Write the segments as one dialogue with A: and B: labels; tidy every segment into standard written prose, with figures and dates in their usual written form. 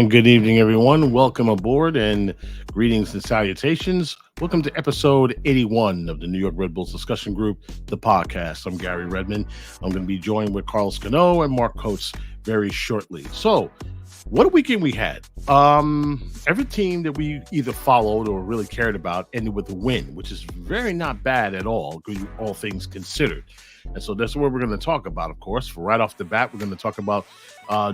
A: And good evening, everyone. Welcome aboard and greetings and salutations. Welcome to episode 81 of the New York Red Bulls discussion group, the podcast. I'm Garry Redmond. I'm going to be joined with Carlos Cano and Mark Coates very shortly. So, what a weekend we had. Every team that we either followed or really cared about ended with a win, which is very not bad at all things considered. And so that's what we're going to talk about, of course. For right off the bat, we're going to talk about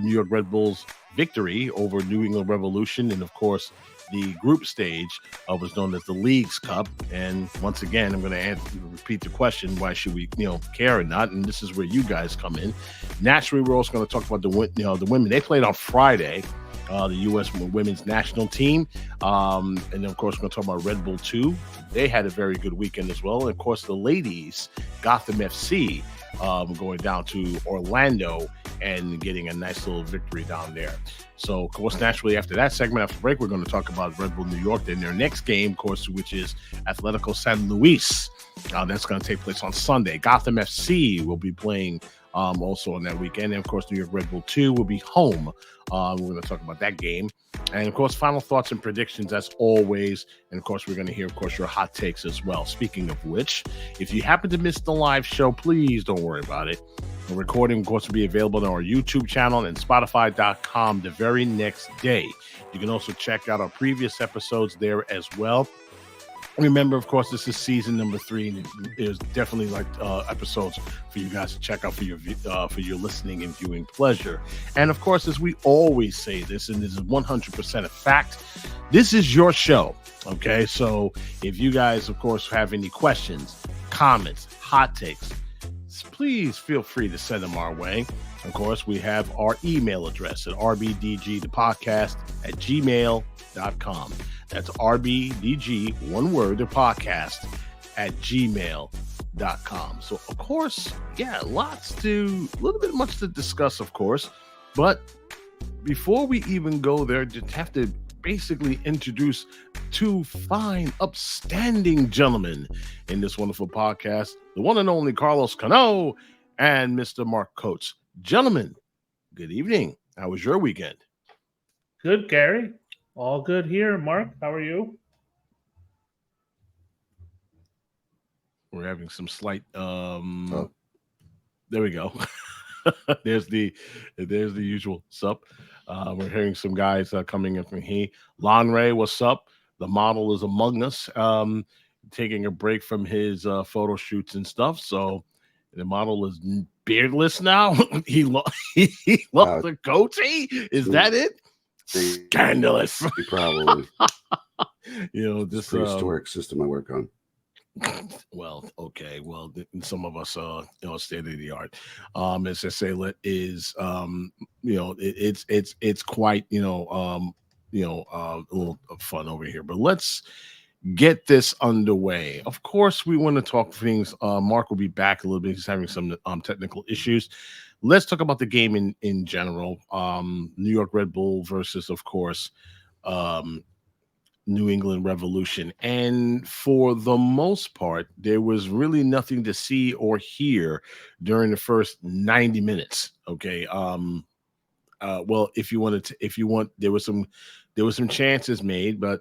A: New York Red Bulls victory over New England Revolution, and of course the group stage was known as the Leagues Cup. And once again, I'm going to repeat the question: why should we, care or not? And this is where you guys come in. Naturally, we're also going to talk about the women. They played on Friday, the U.S. women's national team, and then of course we're going to talk about Red Bull II. They had a very good weekend as well. And of course, the ladies, Gotham FC, going down to Orlando and getting a nice little victory down there. So, of course, naturally, after that segment, after break, we're going to talk about Red Bull New York, then their next game, of course, which is Atletico San Luis. That's going to take place on Sunday. Gotham FC will be playing also on that weekend. And, of course, New York Red Bull II will be home. We're going to talk about that game. And, of course, final thoughts and predictions, as always. And, of course, we're going to hear, of course, your hot takes as well. Speaking of which, if you happen to miss the live show, please don't worry about it. The recording, of course, will be available on our YouTube channel and Spotify.com the very next day. You can also check out our previous episodes there as well. Remember, of course, this is season number 3, and there's definitely episodes for you guys to check out for your listening and viewing pleasure. And of course, as we always say this, and this is 100% a fact, this is your show. Okay, so if you guys, of course, have any questions, comments, hot takes, please feel free to send them our way. Of course, we have our email address at rbdgthepodcast@gmail.com. That's RBDG, one word, the podcast @gmail.com. So, of course, a little bit much to discuss, of course. But before we even go there, just have to basically introduce two fine, upstanding gentlemen in this wonderful podcast, the one and only Carlos Cano and Mr. Mark Coates. Gentlemen, good evening. How was your weekend?
B: Good, Gary. All good here. Mark, how are you?
A: We're having some slight there we go. there's the usual sup. We're hearing some guys coming in from here. Lonray, what's up? The model is among us, taking a break from his photo shoots and stuff. So the model is beardless now. he lost the goatee. Is that it? Scandalous.
C: Probably.
A: This
C: prehistoric system I work on.
A: Well, okay. Well, some of us, state of the art. As I say, is it's quite a little fun over here. But let's get this underway. Of course, we want to talk things. Mark will be back a little bit. He's having some technical issues. Let's talk about the game in general. New York Red Bull versus, of course, New England Revolution. And for the most part, there was really nothing to see or hear during the first 90 minutes. Okay. Well, there was some chances made, but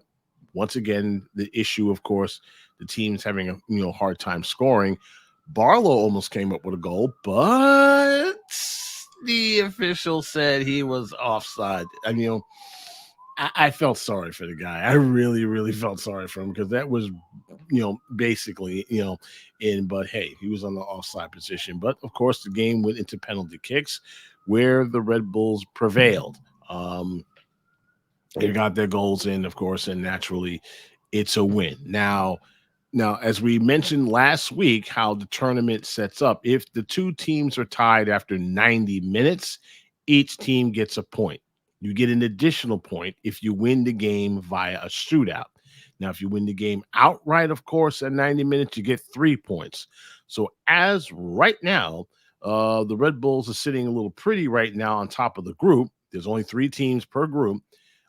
A: once again, the issue, of course, the team's having a hard time scoring. Barlow almost came up with a goal, but the official said he was offside. I felt sorry for the guy. I really, really felt sorry for him because that was, basically, in. But hey, he was on the offside position. But of course, the game went into penalty kicks, where the Red Bulls prevailed. They got their goals in, of course, and naturally, it's a win. Now, as we mentioned last week, how the tournament sets up, if the two teams are tied after 90 minutes, each team gets a point. You get an additional point if you win the game via a shootout. Now, if you win the game outright, of course, at 90 minutes, you get 3 points. So as right now, the Red Bulls are sitting a little pretty right now on top of the group. There's only 3 teams per group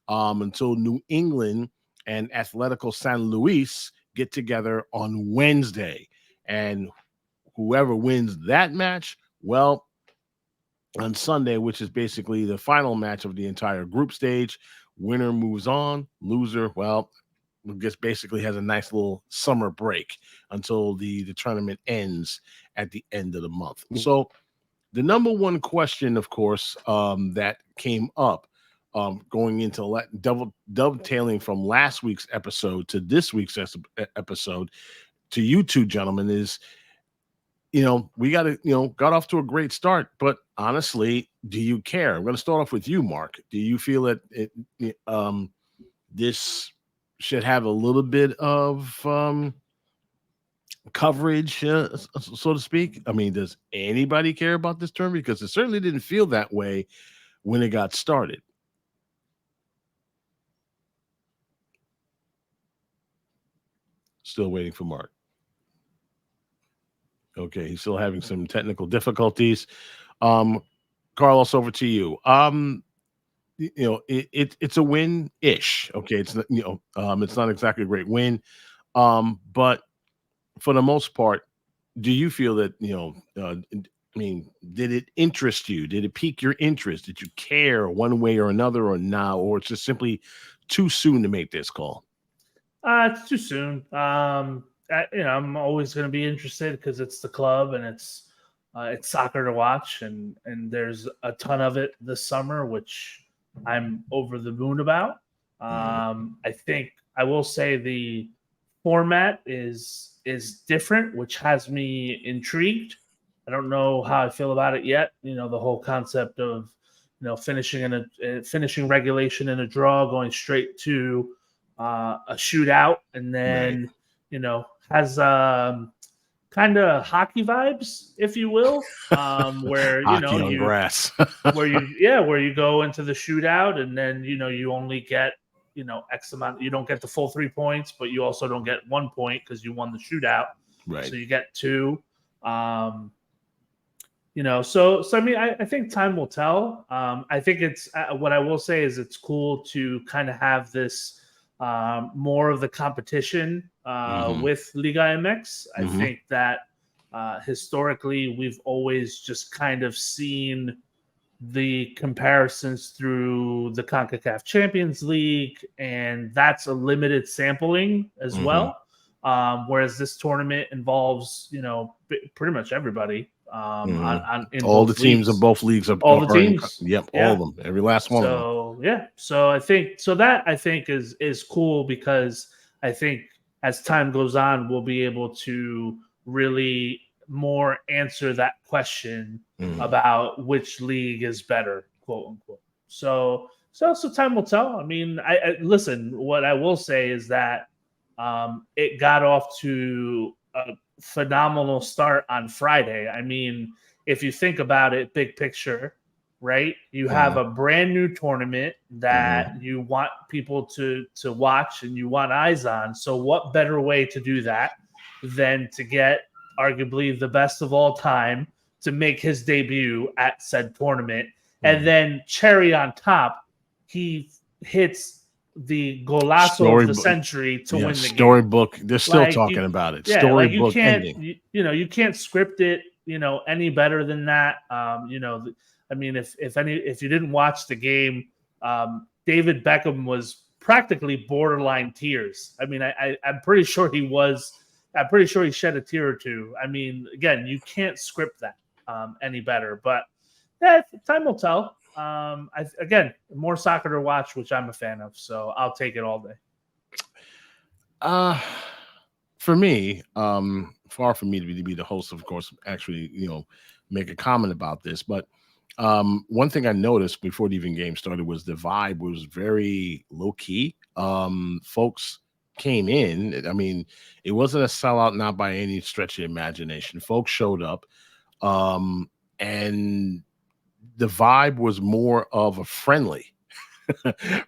A: until New England and Atletico San Luis get together on Wednesday. And whoever wins that match, well, on Sunday, which is basically the final match of the entire group stage. Winner moves on. Loser, well, I guess basically has a nice little summer break until the tournament ends at the end of the month. So the number one question, of course, that came up going into dovetailing from last week's episode to this week's episode to you two gentlemen is, we got off to a great start, but honestly, do you care? I'm going to start off with you, Mark. Do you feel that this should have a little bit of coverage, so to speak? I mean, does anybody care about this tournament? Because it certainly didn't feel that way when it got started. Still waiting for Mark. Okay, he's still having some technical difficulties. Carlos, over to you. It's a win-ish. Okay, it's not exactly a great win, but for the most part, do you feel that did it interest you? Did it pique your interest? Did you care one way or another, or now, or it's just simply too soon to make this call?
B: It's too soon. I'm always going to be interested because it's the club and it's soccer to watch, and there's a ton of it this summer, which I'm over the moon about. I think I will say the format is different, which has me intrigued. I don't know how I feel about it yet. The whole concept of finishing regulation in a draw, going straight to a shootout, and then has kind of hockey vibes, if you will, where
A: hockey on grass,
B: where you go into the shootout, and then you only get X amount. You don't get the full 3 points, but you also don't get 1 point because you won the shootout.
A: Right.
B: So you get 2. So I mean, I think time will tell. I think it's what I will say is it's cool to kind of have this more of the competition with Liga MX. I think that historically we've always just kind of seen the comparisons through the CONCACAF Champions League, and that's a limited sampling as well. Whereas this tournament involves, pretty much everybody.
A: All the teams of both leagues are
B: all the teams.
A: All of them, every last one of them.
B: So I think that is cool, because I think as time goes on, we'll be able to really more answer that question about which league is better, quote unquote. So time will tell. I mean, I listen. What I will say is that it got off to a phenomenal start on Friday. I mean, if you think about it, big picture, right? You have a brand new tournament that you want people to watch and you want eyes on. So what better way to do that than to get arguably the best of all time to make his debut at said tournament? And then cherry on top, he hits the golazo of the century to win the game.
A: Storybook. They're still talking about it. Storybook ending.
B: You can't script it, any better than that. I mean, if you didn't watch the game, David Beckham was practically borderline tears. I mean, I'm pretty sure he was. I'm pretty sure he shed a tear or two. I mean, again, you can't script that any better. But time will tell. Again, more soccer to watch, which I'm a fan of, so I'll take it all day.
A: For me, far from me to be the host, of course, actually, make a comment about this. But one thing I noticed before the even game started was the vibe was very low key. Folks came in. I mean, it wasn't a sellout, not by any stretch of imagination. Folks showed up, and the vibe was more of a friendly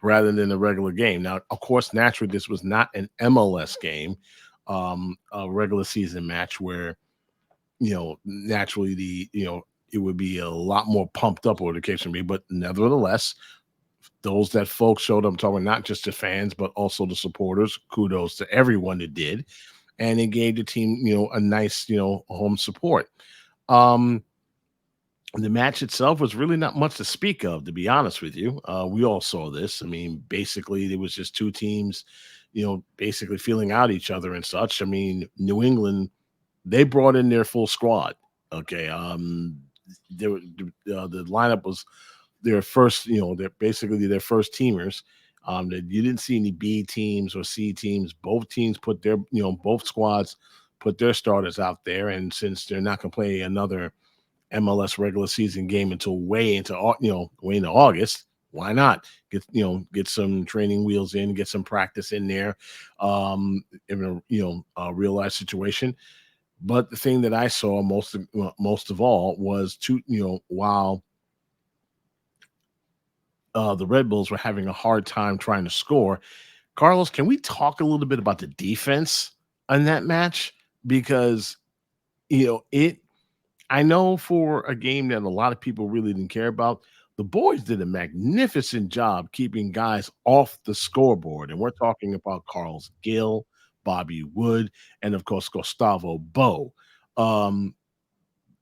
A: rather than a regular game. Now, of course, naturally, this was not an MLS game, a regular season match where, naturally it would be a lot more pumped up, or the case may be. But nevertheless, those that folks showed up, talking not just the fans, but also the supporters, kudos to everyone that did. And it gave the team, a nice, home support. The match itself was really not much to speak of, to be honest with you. We all saw this. I mean, basically, there was just two teams, basically feeling out each other and such. I mean, New England, they brought in their full squad. Okay, the lineup was their first. They're basically their first teamers. That you didn't see any B teams or C teams. Both teams put their, both squads put their starters out there, and since they're not going to play another MLS regular season game until way into August. Why not get some training wheels in, get some practice in there, in a real life situation. But the thing that I saw most of all was while the Red Bulls were having a hard time trying to score. Carlos, can we talk a little bit about the defense on that match? Because I know for a game that a lot of people really didn't care about, the boys did a magnificent job keeping guys off the scoreboard. And we're talking about Carlos Gill, Bobby Wood, and of course, Gustavo Bo.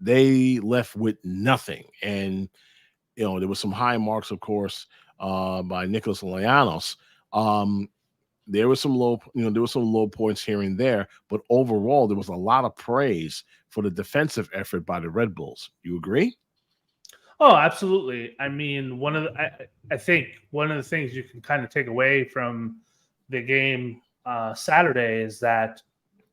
A: They left with nothing. And, there was some high marks, of course, by Nicholas Llanos. There was some low points here and there, but overall there was a lot of praise for the defensive effort by the Red Bulls. You agree?
B: Oh, absolutely. I mean, I think one of the things you can kind of take away from the game Saturday is that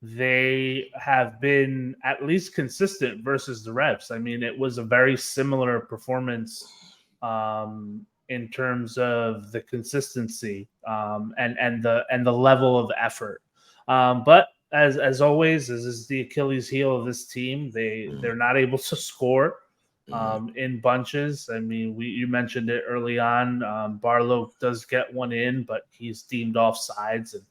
B: they have been at least consistent versus the Revs. I mean, it was a very similar performance in terms of the consistency and the level of effort. But as always, as is the Achilles heel of this team, they're not able to score in bunches. I mean, you mentioned it early on. Barlow does get one in, but he's deemed offsides, and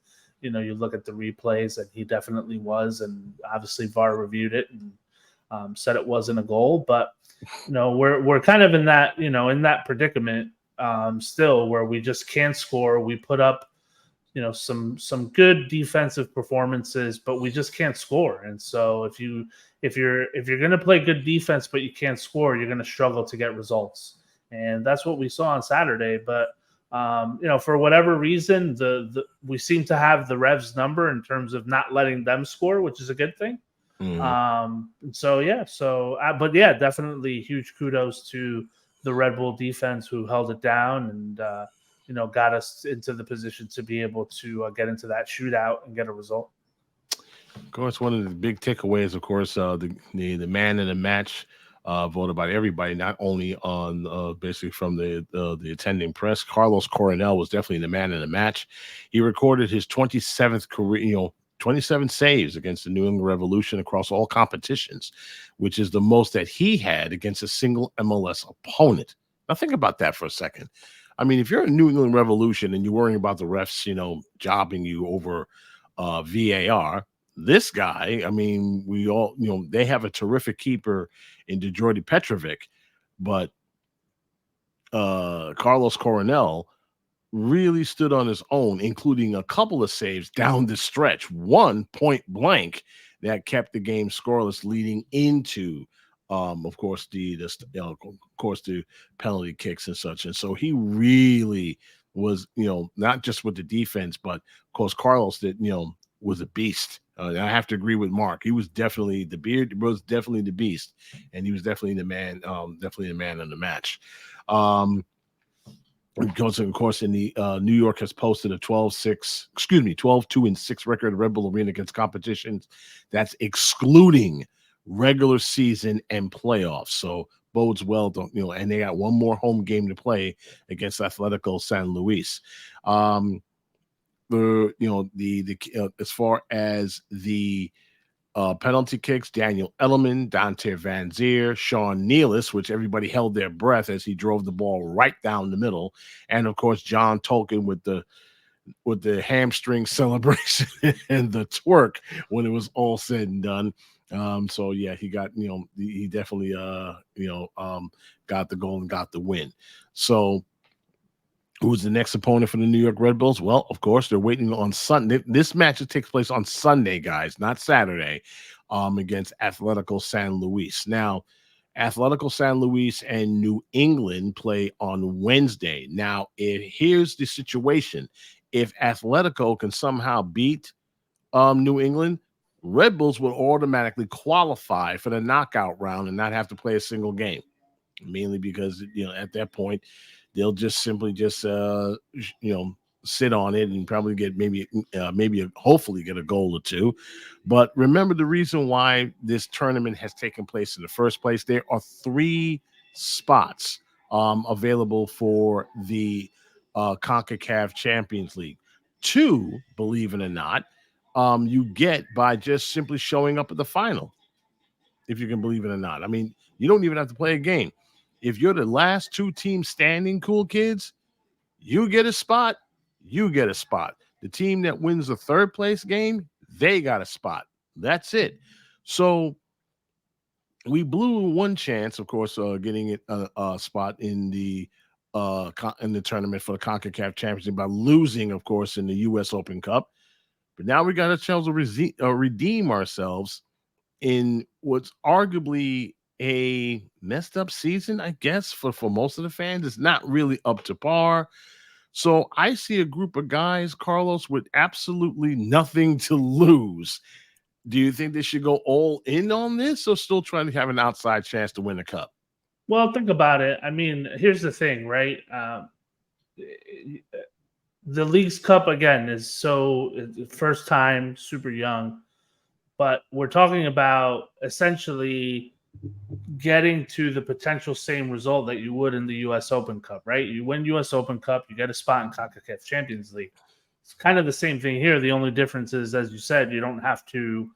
B: you look at the replays, and he definitely was, and obviously VAR reviewed it and said it wasn't a goal. But we're kind of in that predicament still, where we just can't score. We put up some good defensive performances, but we just can't score. And so if you're going to play good defense but you can't score, you're going to struggle to get results. And that's what we saw on Saturday. But for whatever reason, we seem to have the Revs number in terms of not letting them score, which is a good thing. But definitely huge kudos to the Red Bull defense, who held it down and got us into the position to be able to get into that shootout and get a result.
A: Of course, one of the big takeaways, of course, the man in the match voted by everybody, not only on basically from the attending press. Carlos Coronel was definitely the man in the match. He recorded his 27th career, 27 saves against the New England Revolution across all competitions, which is the most that he had against a single MLS opponent. Now think about that for a second. I mean, if you're a New England Revolution and you're worrying about the refs, jobbing you over VAR, this guy, I mean, we all, they have a terrific keeper in Djordje Petrovic, but Carlos Coronel really stood on his own, including a couple of saves down the stretch, one point blank that kept the game scoreless leading into, of course, the penalty kicks and such. And so he really was, not just with the defense, but of course, Carlos was a beast. I have to agree with Mark. He was definitely the beast, and he was definitely the man of the match. Because of course, in the New York has posted a 12-2-6 record Red Bull Arena against competitions. That's excluding regular season and playoffs. So bodes well, and they got one more home game to play against Atletico San Luis. As far as the penalty kicks, Daniel Ellerman, Dante Van Zier, Sean Nealis, which everybody held their breath as he drove the ball right down the middle, and of course John Tolkien with the hamstring celebration and the twerk when it was all said and done. So yeah, he got he definitely got the goal and got the win. So who's the next opponent for the New York Red Bulls? Well, of course, they're waiting on Sunday. This match takes place on Sunday, guys, not Saturday, against Atletico San Luis. Now, Atletico San Luis and New England play on Wednesday. Now, here's the situation. If Atletico can somehow beat New England, Red Bulls will automatically qualify for the knockout round and not have to play a single game, mainly because, at that point, they'll just simply sit on it and probably get hopefully get a goal or two. But remember the reason why this tournament has taken place in the first place. There are 3 spots available for the CONCACAF Champions League. 2, believe it or not, you get by just simply showing up at the final, if you can believe it or not. I mean, you don't even have to play a game. If you're the last 2 teams standing, cool kids, you get a spot. You get a spot. The team that wins the 3rd place game, they got a spot. That's it. So we blew one chance, of course, getting a spot in the tournament for the CONCACAF Championship by losing, of course, in the U.S. Open Cup. But now we got a chance to redeem ourselves in what's arguably a messed up season, I guess, for most of the fans. It's not really up to par. So I see a group of guys, Carlos, with absolutely nothing to lose. Do you think they should go all in on this or still trying to have an outside chance to win the cup?
B: Well, think about it. I mean, here's the thing, right? The League's Cup, again, is first time, super young. But we're talking about essentially getting to the potential same result that you would in the U.S. Open Cup, right? You win U.S. Open Cup, you get a spot in CONCACAF Champions League. It's kind of the same thing here. The only difference is, as you said, you don't have to,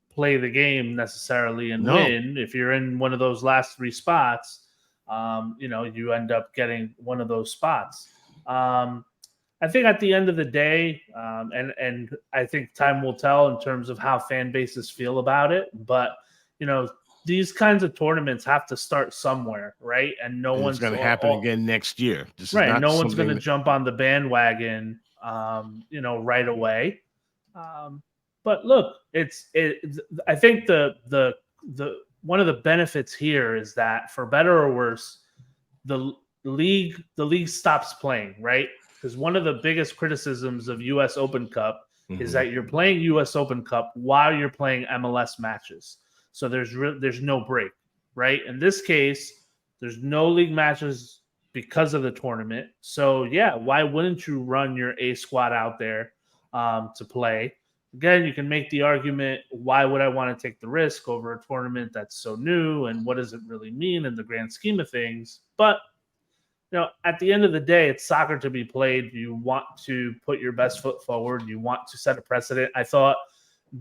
B: play the game necessarily and win. If you're in one of those last 3 spots, you end up getting one of those spots. I think at the end of the day, and I think time will tell in terms of how fan bases feel about it, but, these kinds of tournaments have to start somewhere, right? And one's
A: going to happen again next year.
B: Right. No one's going to jump on the bandwagon, right away. But look, I think the one of the benefits here is that, for better or worse, the league stops playing, right? Because one of the biggest criticisms of U.S. Open Cup is that you're playing U.S. Open Cup while you're playing MLS matches. So there's no break, right? In this case, there's no league matches because of the tournament. So, yeah, why wouldn't you run your A squad out there to play? Again, you can make the argument, why would I want to take the risk over a tournament that's so new, and what does it really mean in the grand scheme of things? But, at the end of the day, it's soccer to be played. You want to put your best foot forward. You want to set a precedent. I thought,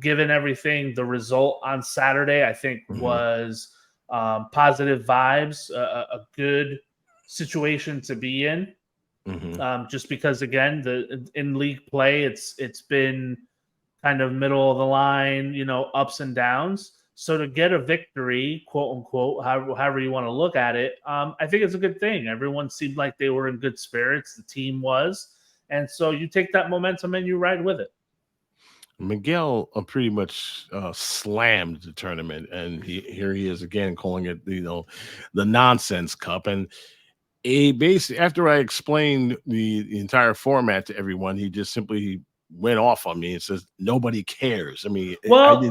B: given everything, the result on Saturday, I think, was positive vibes, a good situation to be in. Just because, again, in league play, it's been kind of middle of the line, ups and downs. So to get a victory, quote unquote, however you want to look at it, I think it's a good thing. Everyone seemed like they were in good spirits. The team was. And so you take that momentum and you ride with it.
A: Miguel pretty much slammed the tournament, and here he is again calling it, the nonsense cup. And basically, after I explained the entire format to everyone, he just simply went off on me and says nobody cares. I mean,
B: well,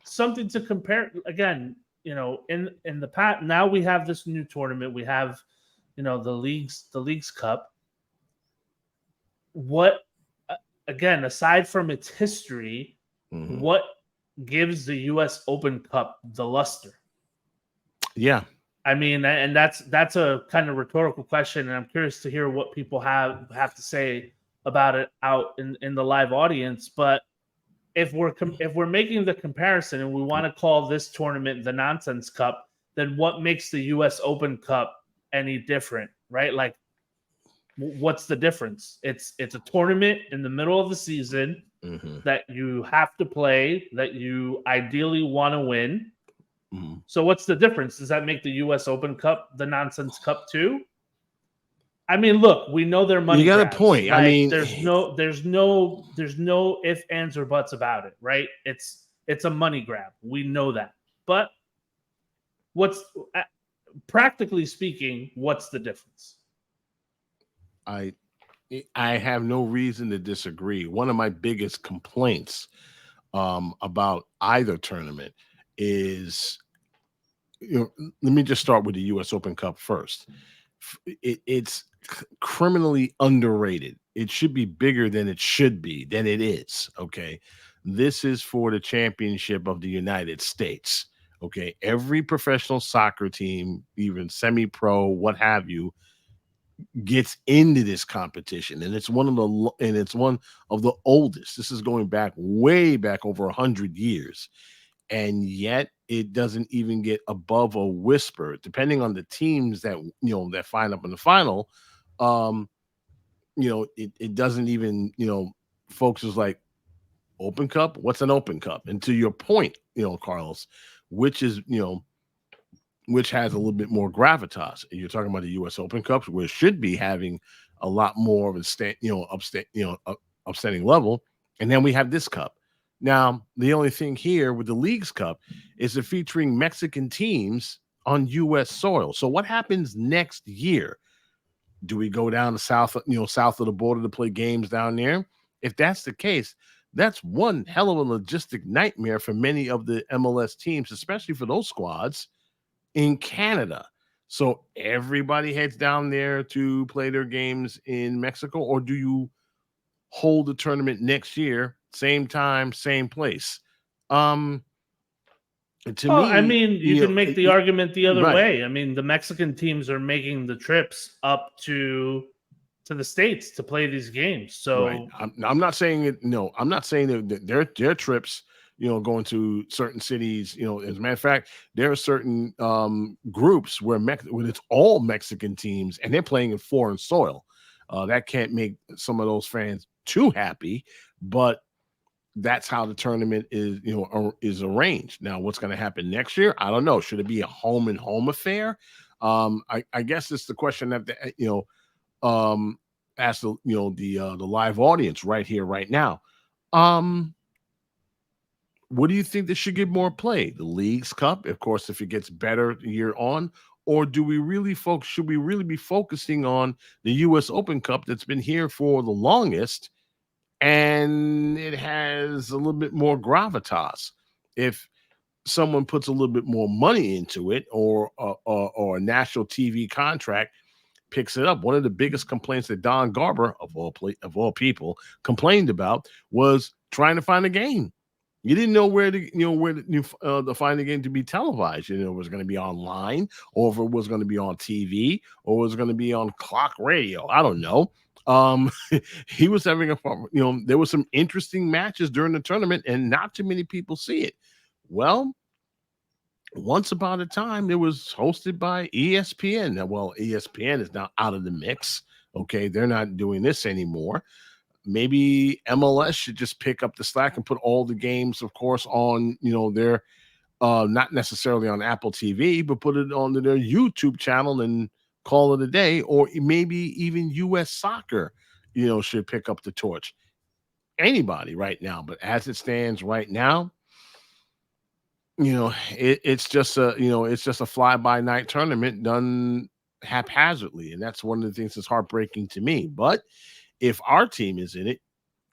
B: something to compare. Again, in the past, now we have this new tournament. We have, the league's cup. What, again, aside from its history, what gives the U.S. Open Cup the luster?
A: Yeah.
B: I mean, and that's a kind of rhetorical question, and I'm curious to hear what people have to say about it out in the live audience. But if we're making the comparison and we want to call this tournament the Nonsense Cup, then what makes the U.S. Open Cup any different, right? Like, what's the difference? It's a tournament in the middle of the season that you have to play, that you ideally want to win. So what's the difference? Does that make the U.S. Open Cup the Nonsense Cup too? I mean, look, we know their money.
A: You got
B: grabs.
A: a point.
B: Like,
A: I mean,
B: there's no ifs, ands, or buts about it, right? It's it's a money grab. We know that. But practically speaking, what's the difference?
A: I have no reason to disagree. One of my biggest complaints about either tournament is, let me just start with the U.S. Open Cup first. It's criminally underrated. It should be bigger than it should be, than it is. Okay. This is for the championship of the United States. Okay. Every professional soccer team, even semi-pro, what have you, gets into this competition, and it's one of the oldest. This is going back way back over 100 years, and yet it doesn't even get above a whisper, depending on the teams that that find up in the final. It doesn't even, folks is like, Open Cup, what's an Open Cup? And to your point, Carlos, which has a little bit more gravitas. And you're talking about the U.S. Open Cups, where it should be having a lot more of a upstanding level. And then we have this cup. Now, the only thing here with the Leagues Cup is it featuring Mexican teams on U.S. soil. So what happens next year? Do we go down to south of the border to play games down there? If that's the case, that's one hell of a logistic nightmare for many of the MLS teams, especially for those squads in Canada. So everybody heads down there to play their games in Mexico, or do you hold the tournament next year, same time, same place? To me,
B: I mean, you can make the argument the other
A: right.
B: way. I mean, the Mexican teams are making the trips up to the States to play these games. So
A: right. I'm not saying it. No, I'm not saying that their trips, going to certain cities. As a matter of fact, there are certain groups where it's all Mexican teams and they're playing in foreign soil. That can't make some of those fans too happy, but that's how the tournament is arranged. Now, what's going to happen next year? I don't know. Should it be a home and home affair? I guess it's the question that ask the live audience right here, right now. What do you think that should get more play? The Leagues Cup, of course, if it gets better year on, or should we really be focusing on the U.S. Open Cup that's been here for the longest? And it has a little bit more gravitas. If someone puts a little bit more money into it, or a national TV contract picks it up. One of the biggest complaints that Don Garber, of all people, complained about was trying to find a game. You didn't know where to find the game to be televised. It was going to be online, or if it was going to be on TV, or it was going to be on clock radio. I don't know. He was having there were some interesting matches during the tournament, and not too many people see it. Well, once upon a time, it was hosted by ESPN. Now, well, ESPN is now out of the mix. Okay, they're not doing this anymore. Maybe MLS should just pick up the slack and put all the games, of course, on their not necessarily on Apple TV, but put it on their YouTube channel and call it a day. Or maybe even U.S. Soccer, should pick up the torch. Anybody right now, but as it stands right now, it's just a fly-by-night tournament done haphazardly, and that's one of the things that's heartbreaking to me. But if our team is in it,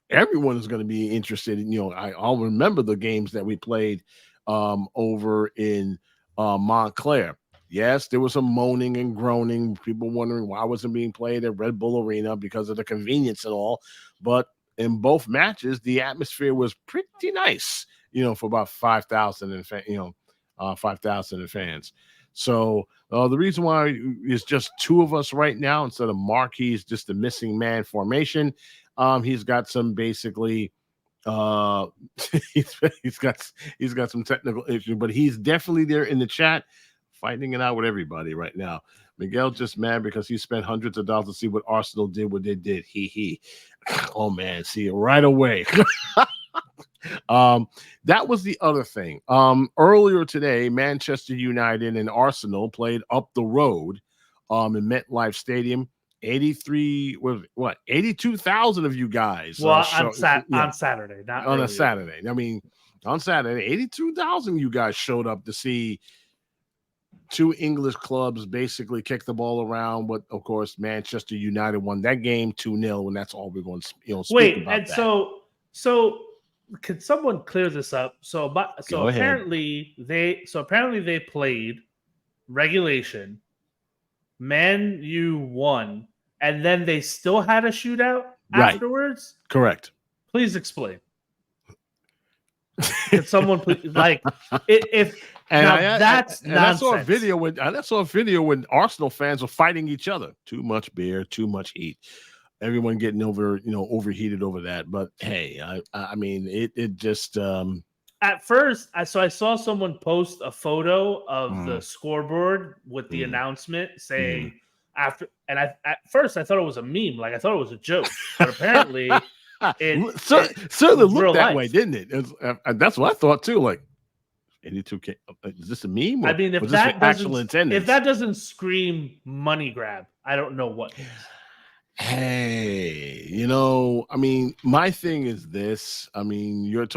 A: everyone is going to be interested in. I'll remember the games that we played over in Montclair. Yes, there was some moaning and groaning, people wondering why it wasn't being played at Red Bull Arena because of the convenience and all. But in both matches, the atmosphere was pretty nice, for about 5,000 fans. So the reason why is just two of us right now instead of Marquis, just the missing man formation. He's got some basically he's got some technical issue, but he's definitely there in the chat fighting it out with everybody right now. Miguel just mad because he spent hundreds of dollars to see what Arsenal did, what they did. He. Oh man, see it right away. That was the other thing. Earlier today, Manchester United and Arsenal played up the road in MetLife Stadium. 82,000 of you guys.
B: Well, on Saturday, not
A: on
B: earlier.
A: a Saturday. I mean, On Saturday, 82,000 you guys showed up to see two English clubs basically kick the ball around. But of course, Manchester United won that game 2-0, and that's all we're going to speak
B: Wait,
A: about.
B: and
A: that.
B: so could someone clear this up? So
A: Go ahead.
B: apparently they played regulation. Man U won, and then they still had a shootout afterwards.
A: Correct.
B: Please explain. Can someone please, like, if that's nonsense.
A: I saw a video when Arsenal fans were fighting each other. Too much beer, too much heat. Everyone getting overheated over that. But hey, I mean, it just.
B: At first, I saw someone post a photo of the scoreboard with the announcement saying after, and at first I thought it was a meme, like I thought it was a joke, but apparently it
A: certainly looked that way, didn't it? That's what I thought too. Like, 82K, is this a meme?
B: I mean, if that doesn't scream money grab, I don't know what is.
A: Hey, I mean, my thing is this. I mean, you're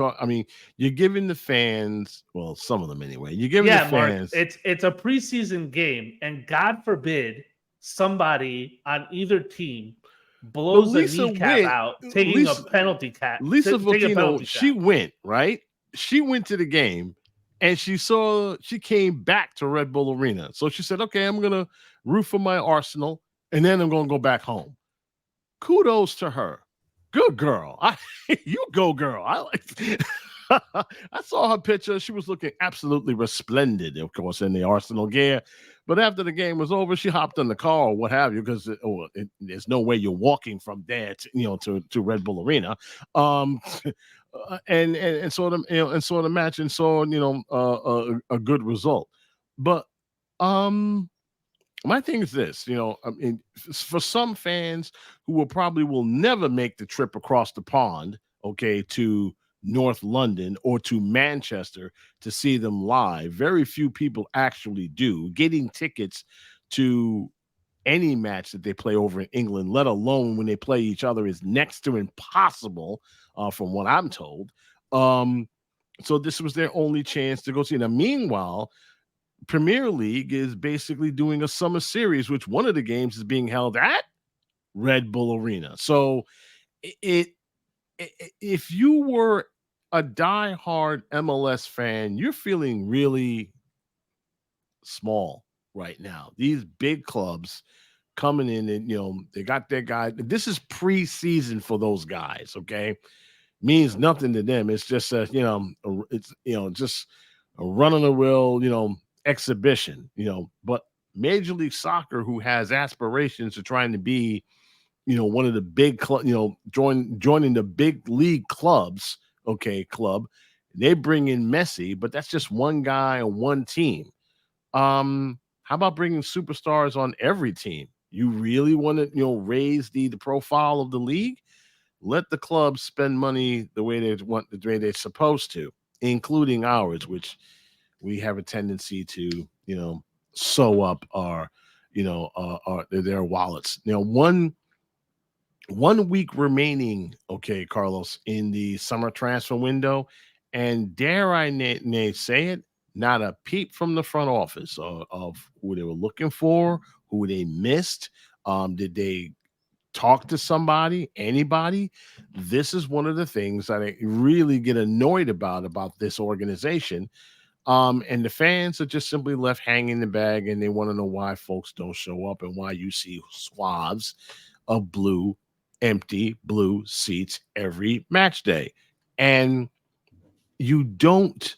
A: giving the fans, well, some of them anyway. You're giving the fans.
B: Mark, it's a preseason game, and God forbid somebody on either team blows a kneecap out, taking a penalty cat.
A: Lisa Voltino, she went, right? She went to the game, and she came back to Red Bull Arena. So she said, okay, I'm going to root for my Arsenal, and then I'm going to go back home. Kudos to her. Good girl. You go, girl. I saw her picture. She was looking absolutely resplendent, of course, in the Arsenal gear. But after the game was over, she hopped in the car or what have you, because there's no way you're walking from there to Red Bull Arena. And saw them, and saw the match and saw a good result. But my thing is this, I mean, for some fans who will never make the trip across the pond, okay, to North London or to Manchester to see them live, very few people actually do. Getting tickets to any match that they play over in England, let alone when they play each other, is next to impossible, from what I'm told. So this was their only chance to go see. Now, meanwhile, Premier League is basically doing a summer series, which one of the games is being held at Red Bull Arena. So if you were a diehard MLS fan, you're feeling really small right now. These big clubs coming in and, they got their guys. This is preseason for those guys, okay? Means nothing to them. It's just just a run-of-the-mill, exhibition, but Major League Soccer, who has aspirations of trying to be, one of the big club, joining the big league clubs, club, they bring in Messi, but that's just one guy on one team. How about bringing superstars on every team? You really want to, raise the profile of the league? Let the clubs spend money the way they want, the way they're supposed to, including ours, which we have a tendency to, sew up our their wallets. One week remaining, okay, Carlos, in the summer transfer window, and dare I say it, not a peep from the front office of who they were looking for, who they missed. Did they talk to somebody, anybody? This is one of the things that I really get annoyed about this organization. And the fans are just simply left hanging the bag, and they want to know why folks don't show up and why you see swaths of empty blue seats every match day. And you don't,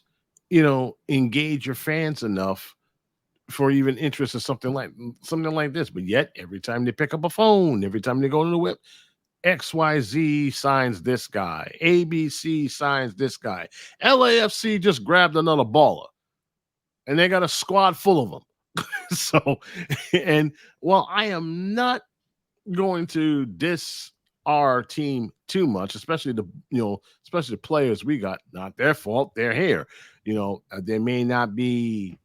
A: engage your fans enough for even interest in something like this. But yet, every time they pick up a phone, every time they go to the web, XYZ signs this guy, ABC signs this guy, LAFC just grabbed another baller, and they got a squad full of them. So, and while I am not going to diss our team too much, especially the players we got, not their fault, they're here. They may not be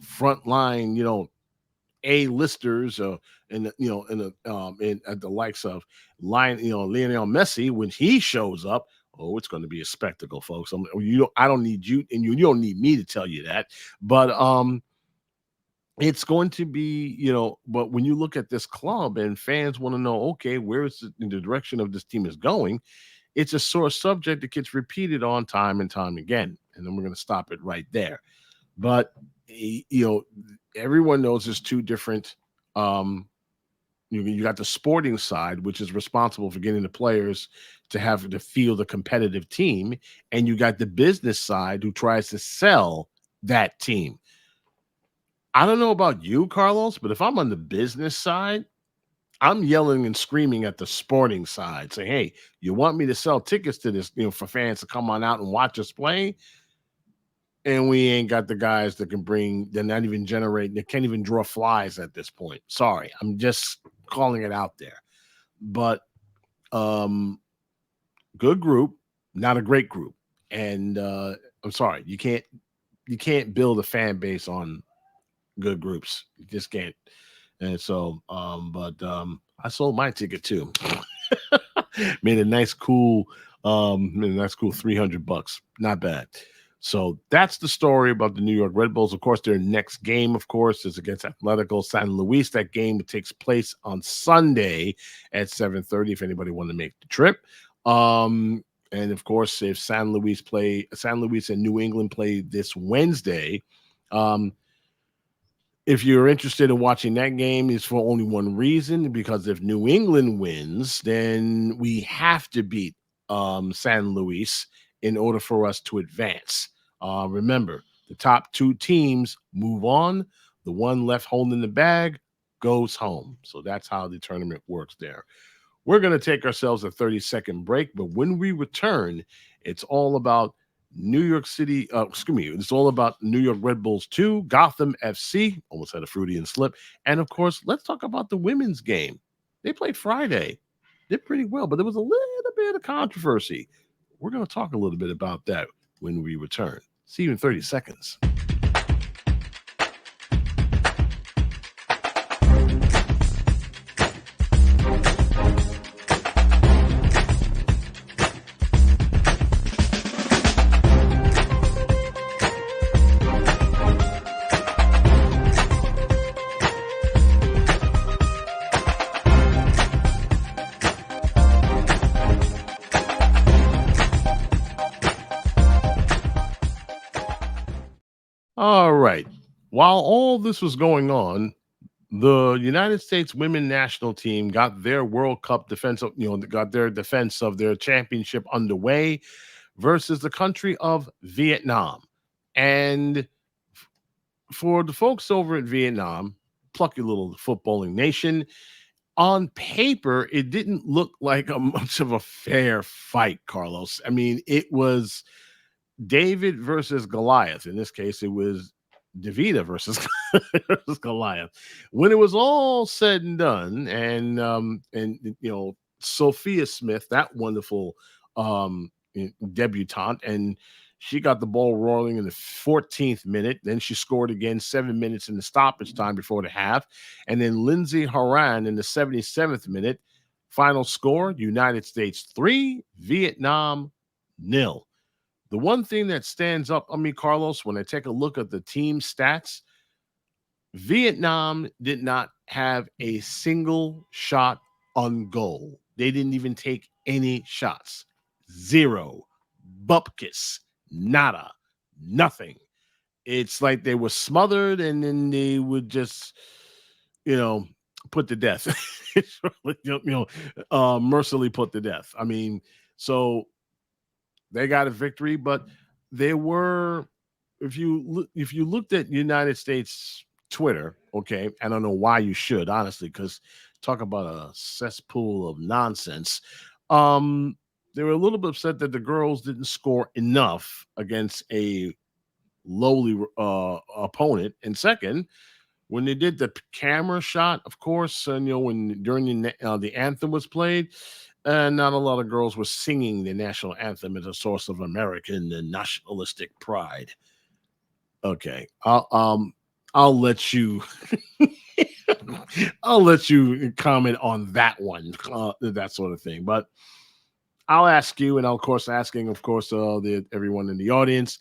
A: frontline, A-listers, and at the likes of Lionel Messi when he shows up, Oh, it's going to be a spectacle, folks. I don't need you, and you don't need me to tell you that. But it's going to be, but when you look at this club and fans want to know, okay, where is the direction of this team is going, it's a sore subject that gets repeated on time and time again. And then we're going to stop it right there. But, everyone knows there's two different, you got the sporting side, which is responsible for getting the players to have to feel the competitive team. And you got the business side who tries to sell that team. I don't know about you, Carlos, but if I'm on the business side, I'm yelling and screaming at the sporting side, saying, hey, you want me to sell tickets to this, for fans to come on out and watch us play? And we ain't got the guys that can they're not even they can't even draw flies at this point. Sorry, I'm just calling it out there. But good group, not a great group. And I'm sorry, you can't build a fan base on good groups. You just can't. And so, I sold my ticket too. made a nice cool $300. Not bad. So that's the story about the New York Red Bulls. Of course, their next game, of course, is against Atletico San Luis. That game takes place on Sunday at 7:30. If anybody wanted to make the trip. And of course, if San Luis and New England play this Wednesday, if you're interested in watching that game, it's for only one reason, because if New England wins, then we have to beat San Luis in order for us to advance. Remember, the top two teams move on. The one left holding the bag goes home. So that's how the tournament works there. We're going to take ourselves a 30-second break, but when we return, it's all about it's all about New York Red Bulls 2, Gotham FC, almost had a Freudian slip. And of course, let's talk about the women's game. They played Friday. Did pretty well, but there was a little bit of controversy. We're going to talk a little bit about that when we return. See you in 30 seconds. All right. While all this was going on, the United States women national team got their World Cup defense of their championship underway versus the country of Vietnam. And for the folks over in Vietnam, plucky little footballing nation, on paper, it didn't look like much of a fair fight, Carlos. I mean, it was David versus Goliath. In this case, it was Davida versus Goliath. When it was all said and done, and Sophia Smith, that wonderful debutante, and she got the ball rolling in the 14th minute. Then she scored again 7 minutes in the stoppage time before the half. And then Lindsay Horan in the 77th minute. Final score, United States 3, Vietnam 0. The one thing that stands up, Carlos, when I take a look at the team stats, Vietnam did not have a single shot on goal. They didn't even take any shots. 0. Bupkis. Nada. Nothing. It's like they were smothered and then they would just, put to death. Mercilessly put to death. So they got a victory, but there were, if you looked at United States Twitter, okay, I don't know why you should, honestly, because talk about a cesspool of nonsense. They were a little bit upset that the girls didn't score enough against a lowly opponent. And second, when they did the camera shot, of course, and when during the anthem was played, not a lot of girls were singing the national anthem as a source of American and nationalistic pride. Okay, I'll let you I'll let you comment on that one, that sort of thing. But I'll ask you, and I'll, of course, asking, of course, everyone in the audience,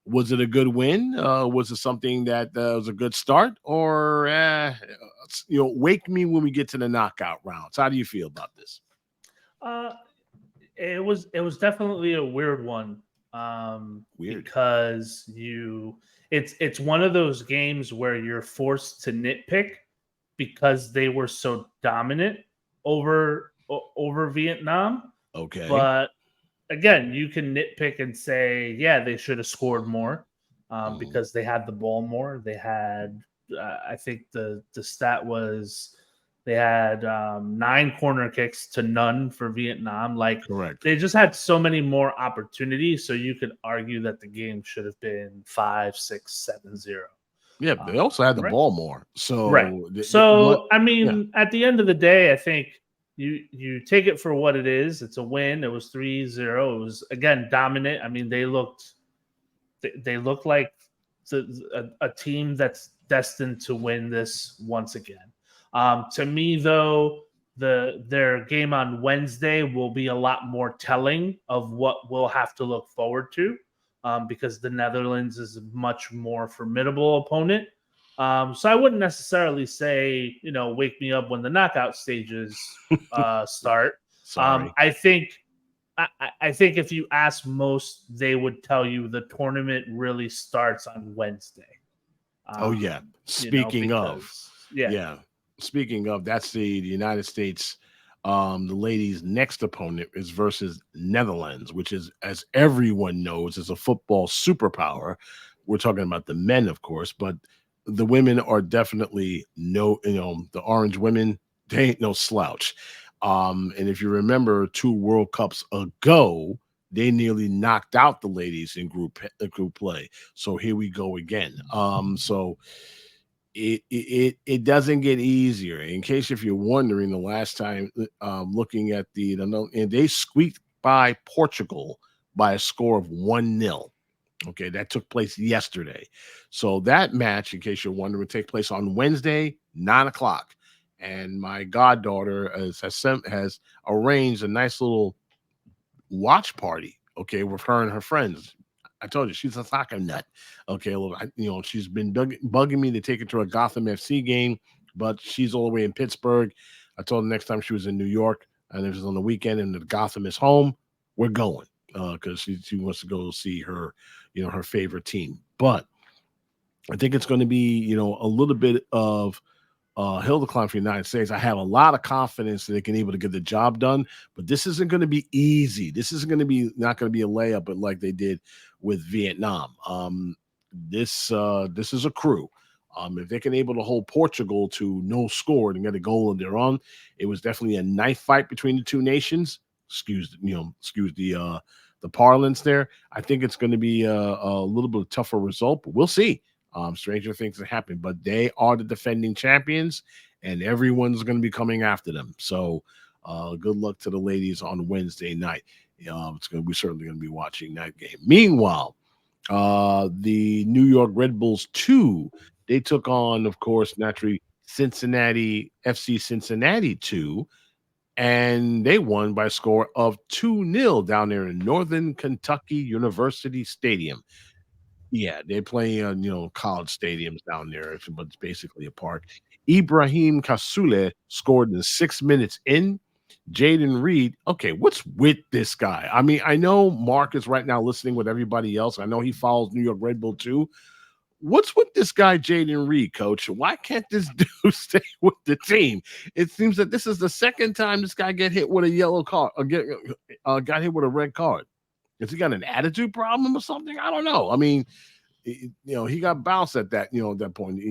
A: was it a good win? Was it something that was a good start, or wake me when we get to the knockout rounds? How do you feel about this?
B: Uh, it was definitely a weird one.
A: Weird.
B: Because it's one of those games where you're forced to nitpick because they were so dominant over Vietnam.
A: Okay.
B: But again, you can nitpick and say, yeah, they should have scored more because they had the ball more. They had, I think the stat was they had 9 corner kicks to none for Vietnam. Like,
A: correct.
B: they just had so many more opportunities. So you could argue that the game should have been 5-6-7-0.
A: Yeah, they also had the
B: right.
A: ball more. So,
B: Right. So, I mean, at the end of the day, I think you take it for what it is. It's a win. It was 3-0. It was, again, dominant. I mean, they looked like a team that's destined to win this once again. To me, though, their game on Wednesday will be a lot more telling of what we'll have to look forward to, because the Netherlands is a much more formidable opponent. So I wouldn't necessarily say, wake me up when the knockout stages start.
A: Sorry.
B: I think if you ask most, they would tell you the tournament really starts on Wednesday.
A: Oh yeah. Speaking of,
B: yeah.
A: Speaking of, that's the United States. The ladies' next opponent is versus Netherlands, which is, as everyone knows, is a football superpower. We're talking about the men, of course, but the women are definitely the orange women, they ain't no slouch. And if you remember 2 World Cups ago, they nearly knocked out the ladies in group play. So here we go again. So it doesn't get easier. In case if you're wondering, the last time looking at and they squeaked by Portugal by a score of 1-0. Okay, that took place yesterday. So that match, in case you're wondering, will take place on Wednesday, 9:00. And my goddaughter has arranged a nice little watch party, okay, with her and her friends. I told you she's a soccer nut. Okay, she's been bugging me to take her to a Gotham FC game, but she's all the way in Pittsburgh. I told her next time she was in New York and it was on the weekend and the Gotham is home, we're going because she wants to go see her, her favorite team. But I think it's going to be, a little bit of hill to climb for the United States. I have a lot of confidence that they can able to get the job done, but this isn't going to be easy. This isn't going to be not going to be a layup, but like they did with Vietnam. This is a crew. If they can able to hold Portugal to no score and get a goal of their own, it was definitely a knife fight between the two nations. Excuse the parlance there. I think it's going to be a little bit tougher result, but we'll see. Stranger things have happened, but they are the defending champions, and everyone's going to be coming after them. So, good luck to the ladies on Wednesday night. We're certainly going to be watching that game. Meanwhile, the New York Red Bulls II, they took on, of course, naturally FC Cincinnati II, and they won by a score of 2-0 down there in Northern Kentucky University Stadium. Yeah, they play on college stadiums down there, but it's basically a park. Ibrahim Kasule scored in 6 minutes in. Jaden Reed, okay, what's with this guy? I mean, I know Mark is right now listening with everybody else. I know he follows New York Red Bull too. What's with this guy, Jaden Reed, coach? Why can't this dude stay with the team? It seems that this is the second time this guy get hit with a yellow card or got hit with a red card. Has he got an attitude problem or something? I don't know. I mean, he got bounced at that, at that point.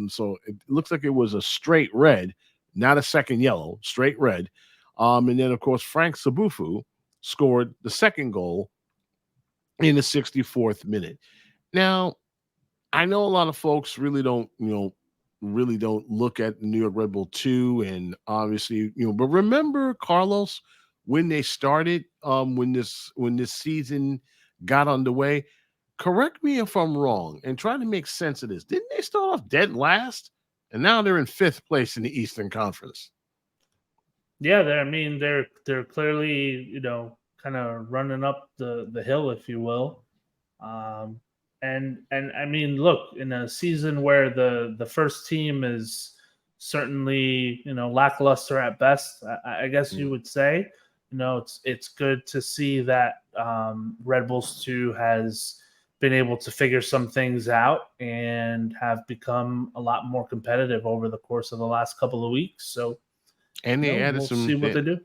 A: So it looks like it was a straight red, not a second yellow, straight red. And then, of course, Frank Sabufu scored the second goal in the 64th minute. Now, I know a lot of folks really don't look at the New York Red Bull II, and obviously, but remember, Carlos, when they started, when this season got underway, correct me if I'm wrong, and try to make sense of this. Didn't they start off dead last, and now they're in 5th place in the Eastern Conference?
B: Yeah, they're clearly, kind of running up the hill, if you will. And I mean, look, in a season where the first team is certainly, lackluster at best, I guess you would say, it's good to see that Red Bulls 2 has been able to figure some things out and have become a lot more competitive over the course of the last couple of weeks. So,
A: And they added
B: we'll
A: some.
B: see what they do.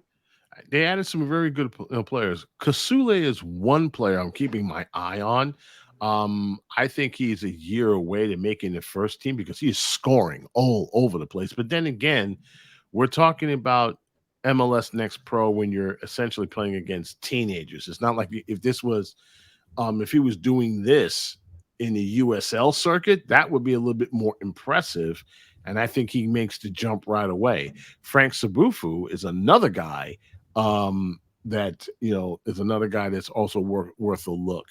A: They added some very good players. Kasule is one player I'm keeping my eye on. I think he's a year away to making the first team because he's scoring all over the place. But then again, we're talking about MLS Next Pro when you're essentially playing against teenagers. It's not like if this was, if he was doing this in the USL circuit, that would be a little bit more impressive. And I think he makes the jump right away. Frank Sabufu is another guy that is another guy that's also worth a look,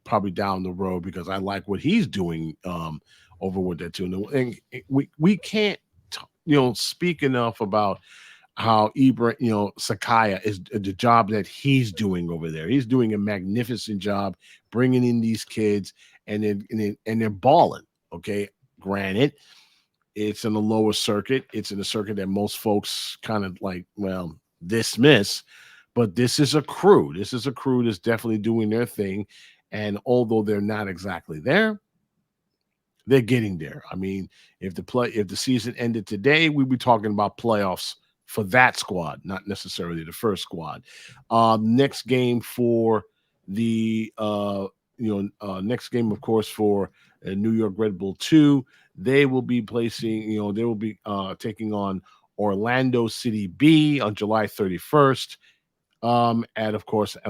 A: probably down the road, because I like what he's doing over with that too. And we can't speak enough about how Sakaya is the job that he's doing over there. He's doing a magnificent job bringing in these kids, and they're balling. Okay, granted, it's in the lower circuit. It's in a circuit that most folks kind of dismiss, but this is a crew. This is a crew that's definitely doing their thing. And although they're not exactly there, they're getting there. I mean, if the season ended today, we'd be talking about playoffs for that squad, not necessarily the first squad. Next game for the next game, of course, for New York Red Bull 2, they will be taking on Orlando City B on July 31st. At, of course, at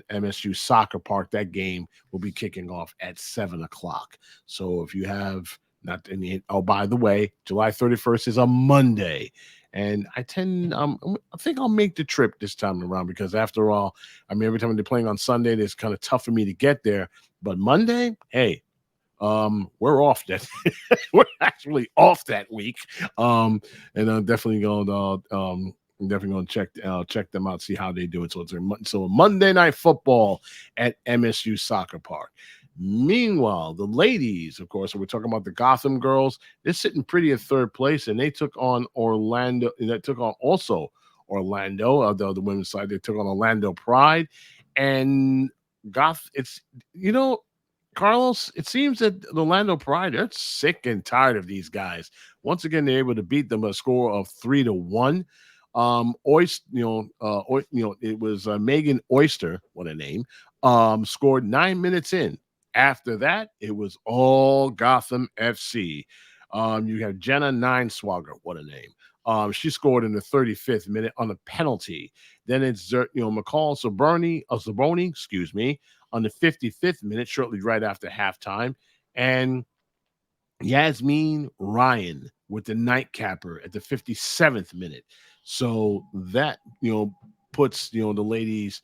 A: MSU Soccer Park. That game will be kicking off at 7:00. So if you have by the way, July 31st is a Monday. And I think I'll make the trip this time around, because after all, I mean, every time they're playing on Sunday, it's kind of tough for me to get there. But Monday, hey, we're off that. We're actually off that week. And I'm definitely going to check them out, see how they do it. So Monday Night Football at MSU Soccer Park. Meanwhile, the ladies, of course, we're talking about the Gotham girls. They're sitting pretty in third place, and they took on Orlando. They took on also Orlando, the women's side. They took on Orlando Pride, and Carlos, it seems that the Orlando Pride, they're sick and tired of these guys. Once again, they're able to beat them a score of 3-1. It was Megan Oyster, what a name, scored 9 minutes in. After that, it was all Gotham FC. You have Jenna Nineswagger, what a name. She scored in the 35th minute on a penalty. Then it's McCall Zaboni, excuse me, on the 55th minute, shortly right after halftime, and Yasmin Ryan with the nightcapper at the 57th minute. So that puts the ladies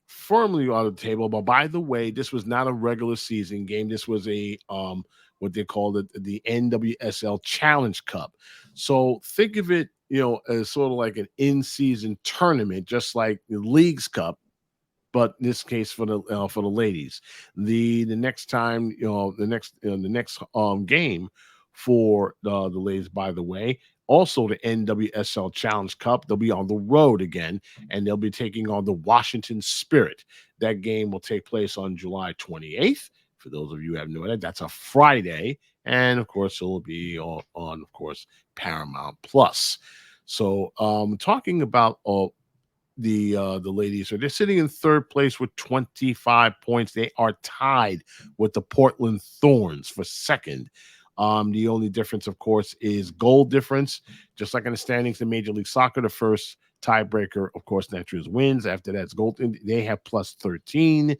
A: firmly on the table. But by the way, this was not a regular season game. This was a what they called it, the NWSL Challenge Cup. So think of it, as sort of like an in-season tournament, just like the Leagues Cup, but in this case for the ladies. The next time, the next game for the ladies, by the way, also the NWSL Challenge Cup. They'll be on the road again, and they'll be taking on the Washington Spirit. That game will take place on July 28th. For those of you who have no idea, that's a Friday, and of course it'll be on of course, Paramount Plus. So, talking about the ladies, they're sitting in third place with 25 points. They are tied with the Portland Thorns for second. The only difference, of course, is goal difference. Just like in the standings in Major League Soccer, the first tiebreaker, of course, naturally is wins. After that's goal. They have plus 13.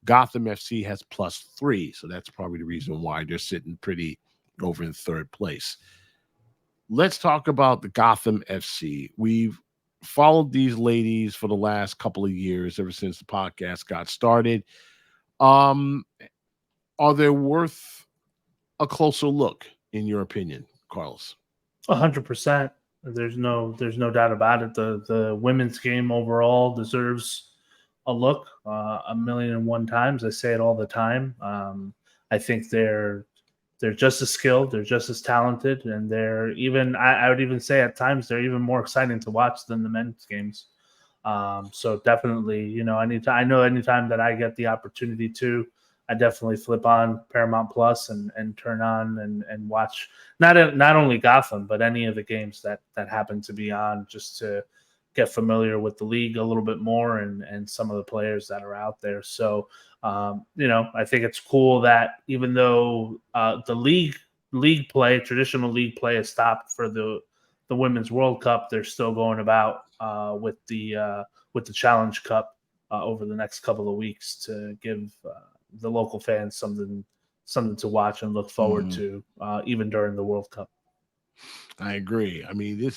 A: Gotham FC has plus 3. So that's probably the reason why they're sitting pretty over in third place. Let's talk about the Gotham FC. We've followed these ladies for the last couple of years, ever since the podcast got started. Are they worth a closer look, in your opinion, Carlos?
B: 100%. There's no doubt about it. The women's game overall deserves a look 1,000,001 times. I say it all the time. I think they're just as skilled, they're just as talented, and they're even. I would even say at times they're even more exciting to watch than the men's games. So definitely, I know anytime that I get the opportunity to, I definitely flip on Paramount Plus and turn on and watch not only Gotham but any of the games that happen to be on, just to get familiar with the league a little bit more and some of the players that are out there. So I think it's cool that even though the league play, traditional league play, has stopped for the Women's World Cup, they're still going about with the Challenge Cup over the next couple of weeks to give the local fans something to watch and look forward to, even during the World Cup.
A: I agree. I mean,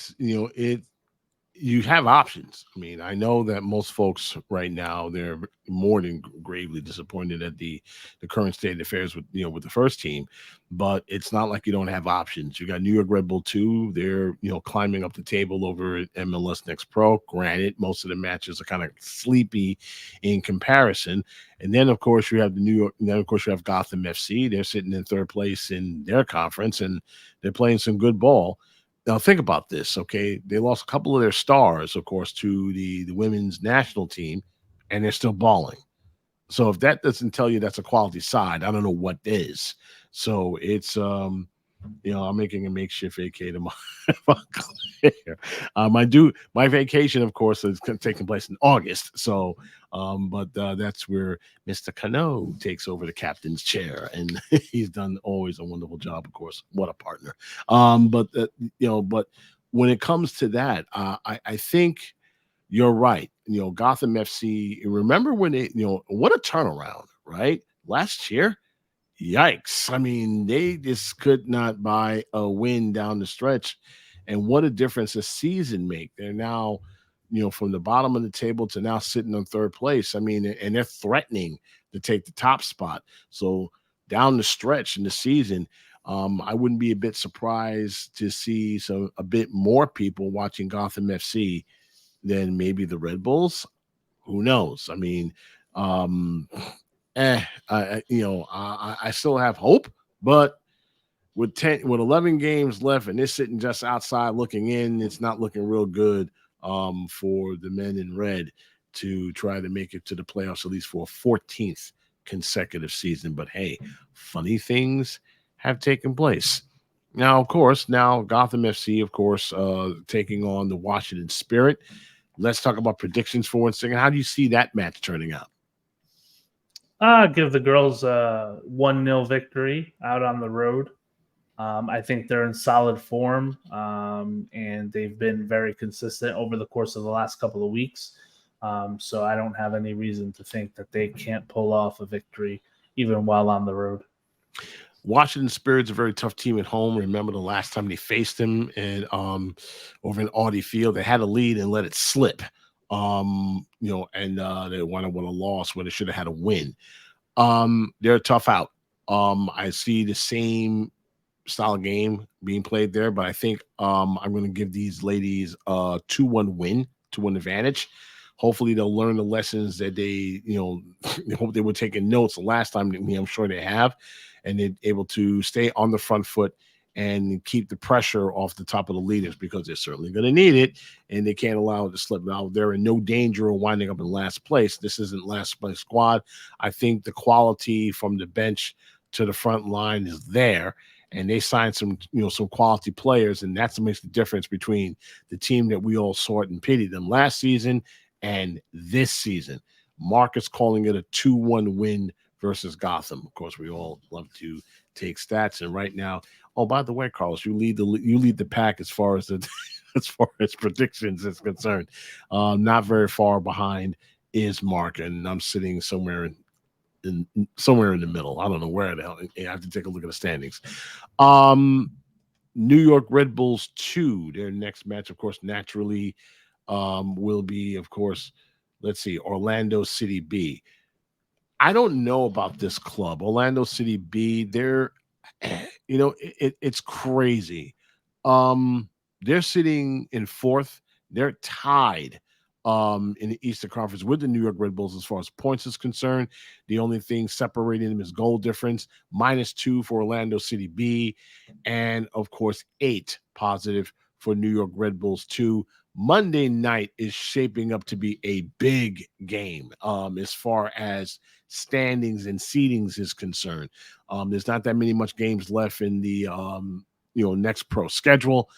A: you have options. I mean, I know that most folks right now, they're more than gravely disappointed at the current state of affairs with with the first team, but it's not like you don't have options. You got New York Red Bull II. They're climbing up the table over at MLS Next Pro. Granted, most of the matches are kind of sleepy in comparison. And then of course you have you have Gotham FC. They're sitting in third place in their conference, and they're playing some good ball. Now think about this, okay? They lost a couple of their stars, of course, to the women's national team, and they're still balling. So if that doesn't tell you that's a quality side, I don't know what is. So it's I'm making a makeshift vacay tomorrow. My vacation, of course, is taking place in August. So, but that's where Mr. Cano takes over the captain's chair, and he's done always a wonderful job. Of course, what a partner. But when it comes to that, I think you're right. Gotham FC. Remember when what a turnaround, right? Last year. Yikes. I mean, they just could not buy a win down the stretch. And what a difference a season make. They're now, from the bottom of the table to now sitting on third place. I mean, and they're threatening to take the top spot. So down the stretch in the season, I wouldn't be a bit surprised to see a bit more people watching Gotham FC than maybe the Red Bulls. Who knows? I mean, I still have hope, but with 11 games left and they're sitting just outside looking in, it's not looking real good for the men in red to try to make it to the playoffs, at least for a 14th consecutive season. But hey, funny things have taken place. Now, of course, Gotham FC, of course, taking on the Washington Spirit. Let's talk about predictions for 1 second. How do you see that match turning out?
B: Give the girls a 1-0 victory out on the road. I think they're in solid form, and they've been very consistent over the course of the last couple of weeks. So I don't have any reason to think that they can't pull off a victory even while on the road.
A: Washington Spirit's a very tough team at home. Remember the last time they faced them and over in Audi Field, they had a lead and let it slip. And they wound up with a loss when they should have had a win. They're a tough out. I see the same style of game being played there, but I think I'm going to give these ladies a 2-1 win, 2-1 advantage. Hopefully they'll learn the lessons that they hope they were taking notes the last time. I'm sure they have, and they're able to stay on the front foot and keep the pressure off the top of the leaders, because they're certainly going to need it, and they can't allow it to slip. Now, they're in no danger of winding up in last place. This isn't last place squad. I think the quality from the bench to the front line is there, and they signed some quality players, and that's what makes the difference between the team that we all saw and pitied them last season and this season. Mark is calling it a 2-1 win versus Gotham. Of course, we all love to take stats, and right now, oh, by the way, Carlos, you lead the pack as far as as far as predictions is concerned. Not very far behind is Mark, and I'm sitting somewhere in the middle. I don't know where the hell. I have to take a look at the standings. New York Red Bulls 2, their next match, of course, naturally will be, of course, let's see, Orlando City B. I don't know about this club, Orlando City B. They're, it's crazy. They're sitting in fourth. They're tied in the Eastern Conference with the New York Red Bulls as far as points is concerned. The only thing separating them is goal difference, -2 for Orlando City B, and of course 8 positive for New York Red Bulls 2. Monday night is shaping up to be a big game as far as standings and seedings is concerned. There's not that much games left in the next pro schedule.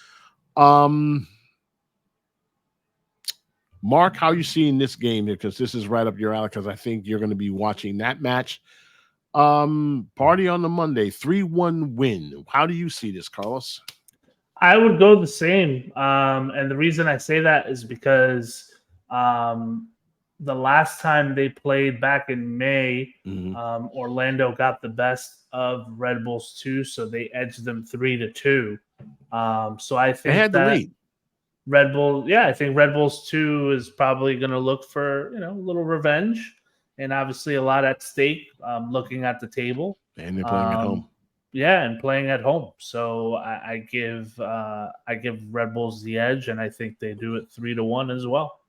A: Mark, how are you seeing this game? Because this is right up your alley, because I think you're going to be watching that match. Party on the Monday, 3-1 win. How do you see this, Carlos?
B: I would go the same. And the reason I say that is because the last time they played back in May, Orlando got the best of Red Bulls 2, so they edged them 3-2. So I think
A: they had the lead.
B: I think Red Bulls 2 is probably going to look for, a little revenge, and obviously a lot at stake, looking at the table.
A: And they're playing at home.
B: Yeah, and playing at home. So I give Red Bulls the edge, and I think they do it 3-1 as well.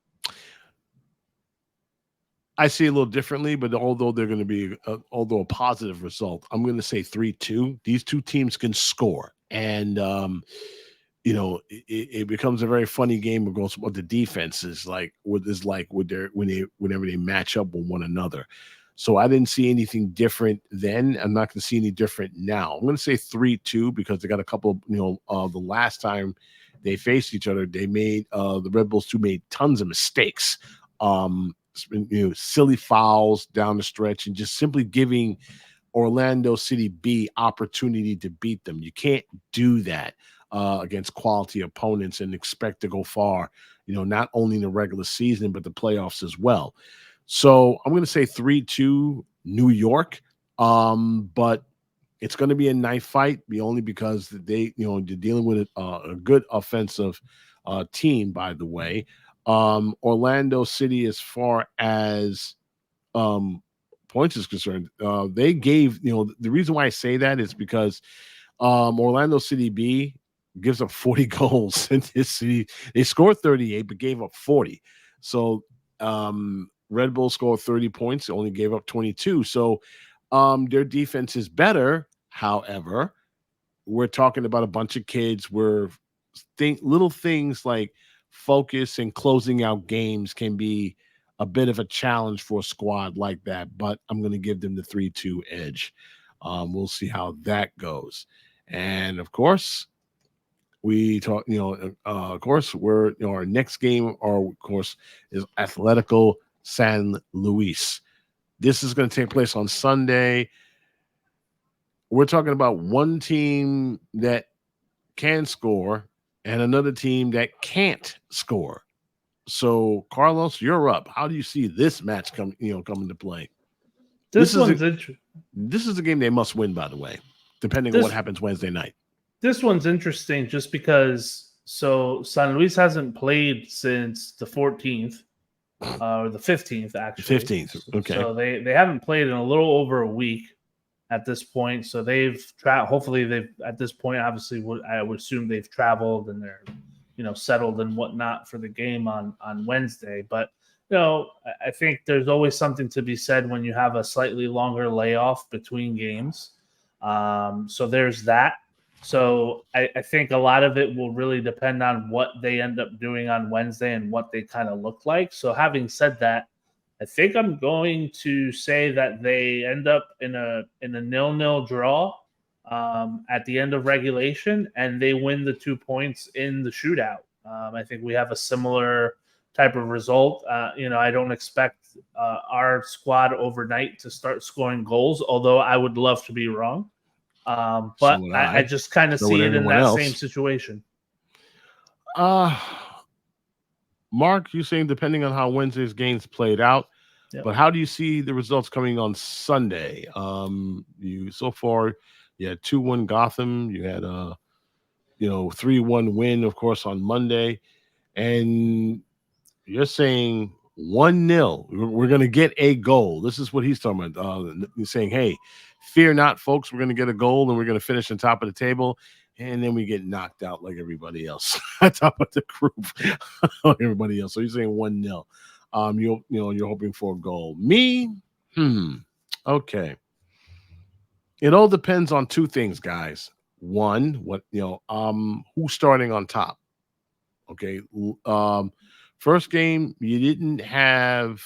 A: I see it a little differently, but although they're going to be a positive result, I'm going to say 3-2. These two teams can score, and it becomes a very funny game because what the defense is like, whenever they match up with one another. So I didn't see anything different then. I'm not going to see any different now. I'm going to say 3-2 because they got a couple of, the last time they faced each other, they made the Red Bulls 2 made tons of mistakes. Silly fouls down the stretch and just simply giving Orlando City B opportunity to beat them. You can't do that against quality opponents and expect to go far, not only in the regular season, but the playoffs as well. So I'm going to say 3-2 New York, but it's going to be a knife fight, only because they're dealing with a good offensive team, by the way. Orlando City, as far as points is concerned, they gave, the reason why I say that is because Orlando City B gives up 40 goals in this city. They scored 38, but gave up 40. So Red Bull scored 30 points, only gave up 22. So their defense is better. However, we're talking about a bunch of kids where little things like focus and closing out games can be a bit of a challenge for a squad like that. But I'm going to give them the 3-2 edge. We'll see how that goes. And of course, we talk, of course, our next game, of course, is Atletico San Luis. This is going to take place on Sunday. We're talking about one team that can score and another team that can't score. So, Carlos, you're up. How do you see this match come into play? This is a game they must win, by the way, depending on what happens Wednesday night.
B: This one's interesting just because San Luis hasn't played since the 14th or the 15th, actually.
A: 15th, okay.
B: So they haven't played in a little over a week at this point. So they've hopefully they've at this point, obviously, I would assume they've traveled and they're settled and whatnot for the game on Wednesday. But I think there's always something to be said when you have a slightly longer layoff between games. So there's that. So I think a lot of it will really depend on what they end up doing on Wednesday and what they kind of look like. So having said that, I think I'm going to say that they end up in a 0-0 draw at the end of regulation, and they win the 2 points in the shootout. I think we have a similar type of result. I don't expect our squad overnight to start scoring goals, although I would love to be wrong. But I just kind of see it in that same situation.
A: Mark, you're saying depending on how Wednesday's games played out, but how do you see the results coming on Sunday? You had 2-1 Gotham. You had a 3-1 win, of course, on Monday, and you're saying 1-0. We're going to get a goal. This is what he's talking about. He's saying, hey, fear not, folks. We're going to get a goal, and we're going to finish on top of the table. and then we get knocked out like everybody else at top of the group, like everybody else. So you're saying 1-0. You're hoping for a goal. Me, okay. It all depends on two things, guys. One, who's starting on top? Okay. First game, you didn't have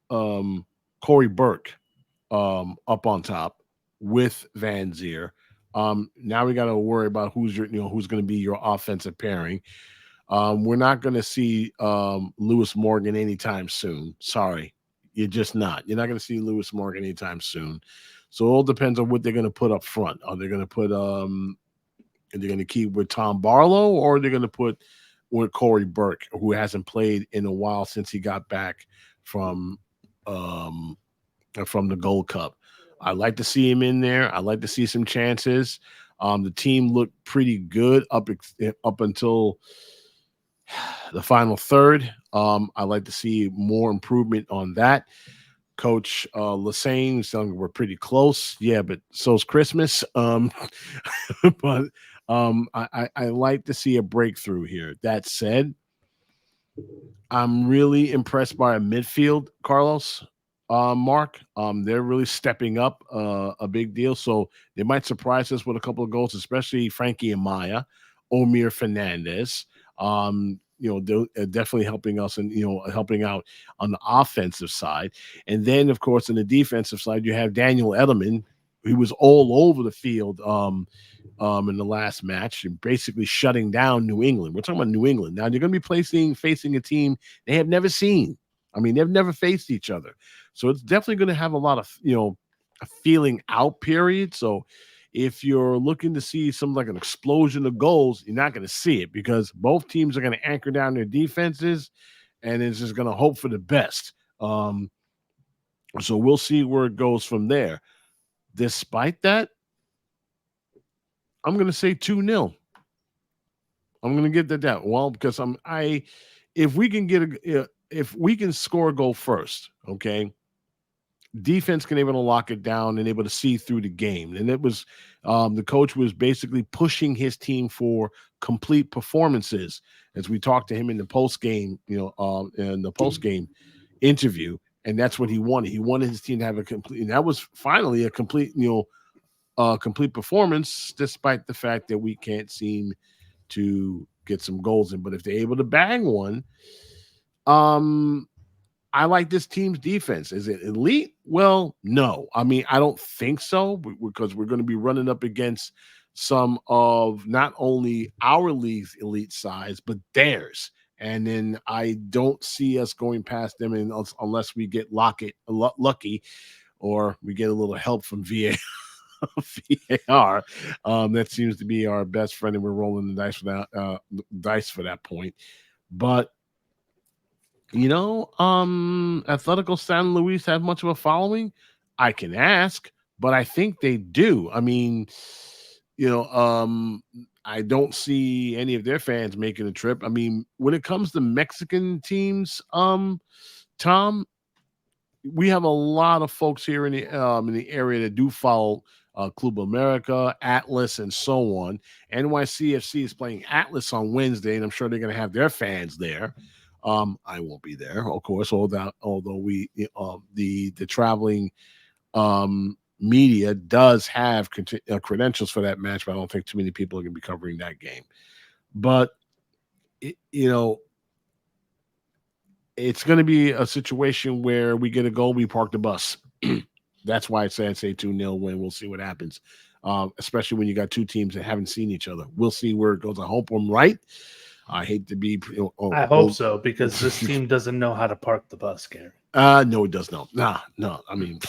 A: Corey Burke up on top with Van Zier. Now we got to worry about who's going to be your offensive pairing. We're not going to see Lewis Morgan anytime soon. Sorry, you're just not. You're not going to see Lewis Morgan anytime soon. So it all depends on what they're going to put up front. Are they going to put are they going to keep with Tom Barlow, or are they going to put with Corey Burke, who hasn't played in a while since he got back from the Gold Cup? I like to see him in there. I like to see some chances. The team looked pretty good up until the final third. I like to see more improvement on that. Coach Lassane saying we're pretty close. Yeah, but so's Christmas. But I like to see a breakthrough here. That said, I'm really impressed by our midfield, Carlos. Mark, they're really stepping up a big deal. So they might surprise us with a couple of goals, especially Frankie Amaya, Omir Fernandez. They're definitely helping us and helping out on the offensive side. And then, of course, on the defensive side, you have Daniel Edelman, who was all over the field in the last match, and basically shutting down New England. We're talking about New England. Now they're going to be facing a team they have never seen. I mean, they've never faced each other. So it's definitely going to have a lot of, a feeling out period. So if you're looking to see some like an explosion of goals, you're not going to see it because both teams are going to anchor down their defenses and it's just going to hope for the best. So we'll see where it goes from there. Despite that, I'm going to say 2-0. I'm going to get that down. Well, because if we can score a goal first, okay, defense can able to lock it down and able to see through the game. And it was the coach was basically pushing his team for complete performances as we talked to him in the post game, interview. And that's what he wanted. He wanted his team to have a complete, and that was finally a complete, complete performance, despite the fact that we can't seem to get some goals in. But if they're able to bang one, I like this team's defense. Is it elite? Well, no. I mean, I don't think so because we're going to be running up against some of not only our league's elite sides, but theirs. And then I don't see us going past them unless we get lucky or we get a little help from VAR. That seems to be our best friend, and we're rolling the dice for that point. But Atletico San Luis have much of a following? I can ask, but I think they do. I mean, I don't see any of their fans making a trip. I mean, when it comes to Mexican teams, Tom, we have a lot of folks here in the area that do follow Club America, Atlas, and so on. NYCFC is playing Atlas on Wednesday, and I'm sure they're going to have their fans there. I won't be there, of course, although we the traveling media does have credentials for that match, but I don't think too many people are going to be covering that game. But it's going to be a situation where we get a goal, we park the bus. That's why I say 2-0 win. We'll see what happens, especially when you got two teams that haven't seen each other. We'll see where it goes. I hope I'm right. I hate to be.
B: I hope so, because this team doesn't know how to park the bus, Garry.
A: No, it does not. No. I mean,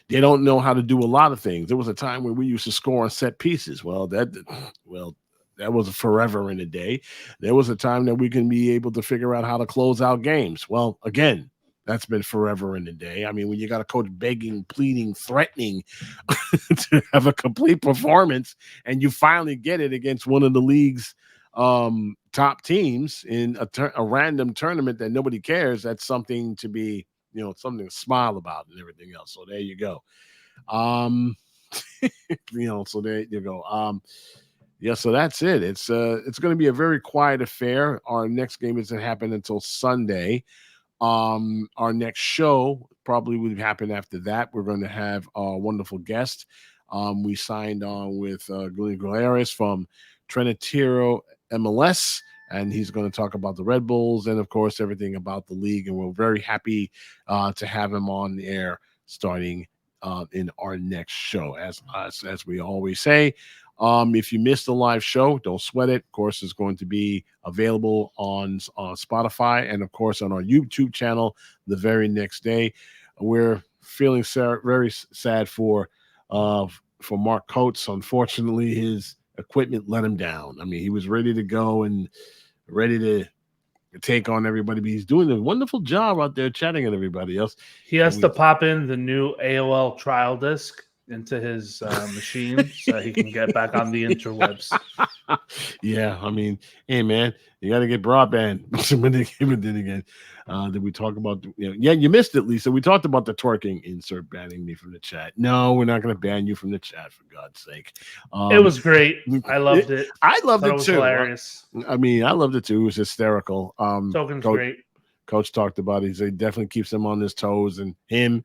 A: they don't know how to do a lot of things. There was a time when we used to score on set pieces. That was forever in a day. There was a time that we can be able to figure out how to close out games. Well, again, that's been forever in a day. I mean, when you got a coach begging, pleading, threatening to have a complete performance, and you finally get it against one of the league's top teams in a random tournament that nobody cares, that's something to be, something to smile about and everything else. So there you go. So there you go. Yeah, so that's it. It's going to be a very quiet affair. Our next game doesn't happen until Sunday. Our next show probably would happen after that. We're going to have a wonderful guest. We signed on with Galeris from Trenitiro MLS, and he's going to talk about the Red Bulls and, of course, everything about the league. And we're very happy to have him on the air starting in our next show. As we always say, if you missed the live show, don't sweat it. Of course, it's going to be available on Spotify and, of course, on our YouTube channel the very next day. We're feeling very sad for Mark Coates. Unfortunately, his equipment let him down. I mean, he was ready to go and ready to take on everybody, but he's doing a wonderful job out there chatting with everybody else.
B: He has to pop in the new AOL trial disc into his machine so he can get back on the interwebs.
A: Yeah, I mean, hey man, you got to get broadband. But then again, did we talk about? Yeah, you missed it, Lisa. We talked about the twerking insert banning me from the chat. No, we're not going to ban you from the chat, for God's sake.
B: It was great. I loved it.
A: I loved it too.
B: Hilarious.
A: I mean, I loved it too. It was hysterical.
B: Token's great.
A: Coach talked about it. He said definitely keeps him on his toes, and him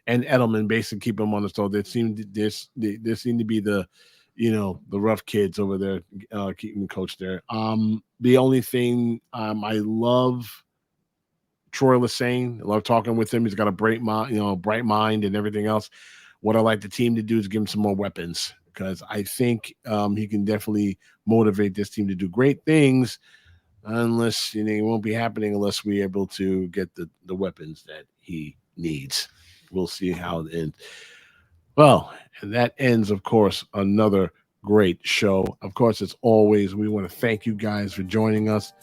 A: and Edelman basically keep him on his toes. There seem to be the rough kids over there keeping Coach there. The only thing I love Troy Lesane. I love talking with him. He's got a bright mind and everything else. What I like the team to do is give him some more weapons, because I think he can definitely motivate this team to do great things. Unless it won't be happening unless we're able to get the weapons that he needs. We'll see how it ends. Well, and that ends, of course, another great show. Of course, as always, we want to thank you guys for joining us.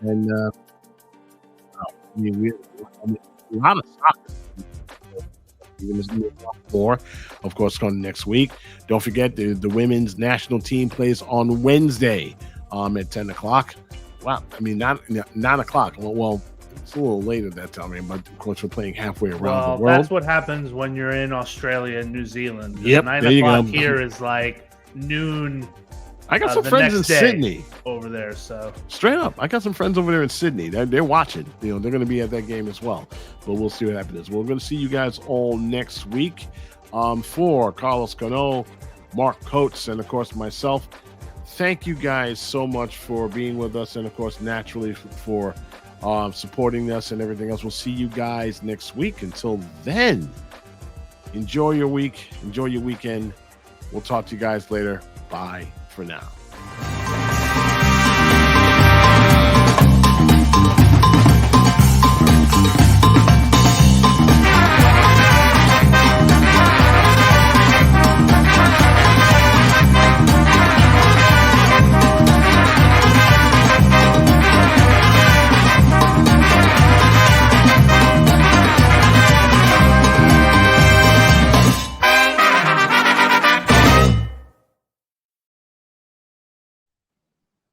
A: And we a lot of soccer. There's going to be a lot more, of course, coming next week. Don't forget the women's national team plays on Wednesday at 10 o'clock. Wow, I mean, not 9 o'clock. Well, it's a little later that time, but of course we're playing halfway around the world.
B: That's what happens when you're in Australia and New Zealand.
A: Yep,
B: 9 o'clock here is like noon.
A: I got some friends in Sydney
B: over there, so
A: straight up, I got some friends over there in Sydney. They're watching. They're going to be at that game as well. But we'll see what happens. We're going to see you guys all next week. For Carlos Cano, Mark Coates, and of course myself. Thank you guys so much for being with us, and of course, naturally for supporting us and everything else. We'll see you guys next week. Until then, enjoy your week, enjoy your weekend. We'll talk to you guys later. Bye for now.